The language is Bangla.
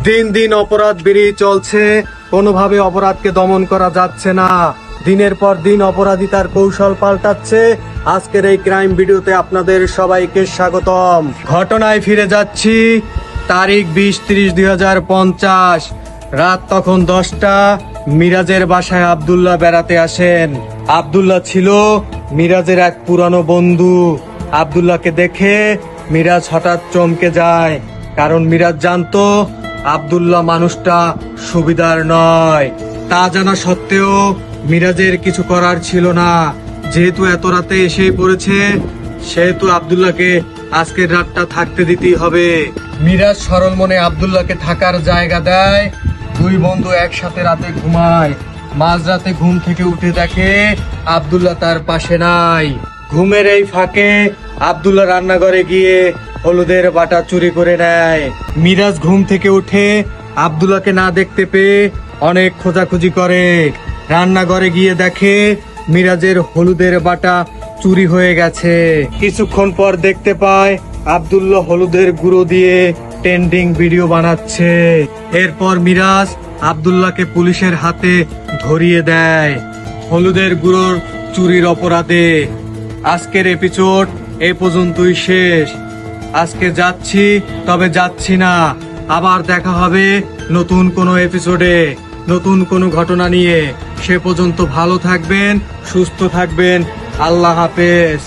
দিন দিন অপরাধ বেড়েই চলছে, কোনোভাবে অপরাধকে দমন করা যাচ্ছে না। দিনের পর দিন অপরাধী তার কৌশল পাল্টাচ্ছে। আজকের এই ক্রাইম ভিডিওতে আপনাদের সবাইকে স্বাগতম। ঘটনায় ফিরে যাচ্ছি, তারিখ 20-30-2050। রাত তখন 10টা। মিরাজের বাসায় আব্দুল্লাহ বেড়াতে আসেন। আব্দুল্লাহ ছিল মিরাজের এক পুরানো বন্ধু। আব্দুল্লাহকে দেখে মিরাজ হঠাৎ চমকে যায়, কারণ মিরাজ জানতো আব্দুল্লাহ মানুষটা সুবিধার নয়। তা জানা সত্ত্বেও মিরাজের কিছু করার ছিল না। যেহেতু এত রাতে এসেই পড়েছে, সেহেতু আব্দুল্লাহকে আজকের রাতটা থাকতে দিতেই হবে। মিরাজ সরল মনে আব্দুল্লাহকে থাকার জায়গা দেয়। দুই বন্ধু একসাথে রাতে ঘুমায়। মাঝরাতে ঘুম থেকে উঠে দেখে আব্দুল্লাহ তার পাশে নাই। ঘুমের এই ফাঁকে আব্দুল্লাহ রান্নাঘরে গিয়ে হলুদের বাটা চুরি করে নেয়। মিরাজ ঘুম থেকে উঠে আব্দুল্লাহকে না দেখতে পেয়ে অনেক খোঁজাখুঁজি করে। রান্নাঘরে গিয়ে দেখে মিরাজের হলুদের বাটা চুরি হয়ে গেছে। কিছুক্ষণ পর দেখতে পায় আব্দুল্লাহ হলুদের গুঁড়ো দিয়ে ট্রেন্ডিং ভিডিও বানাচ্ছে। এরপর মিরাজ আব্দুল্লাহকে পুলিশের হাতে ধরিয়ে দেয় হলুদের গুঁড়োর চুরির অপরাধে। আজকের এপিসোড এই পর্যন্তই শেষ। আজকে যাচ্ছি, তবে যাচ্ছি না। আবার দেখা হবে নতুন কোনো এপিসোডে, নতুন কোনো ঘটনা নিয়ে। সে পর্যন্ত ভালো থাকবেন, সুস্থ থাকবেন। আল্লাহ হাফেজ।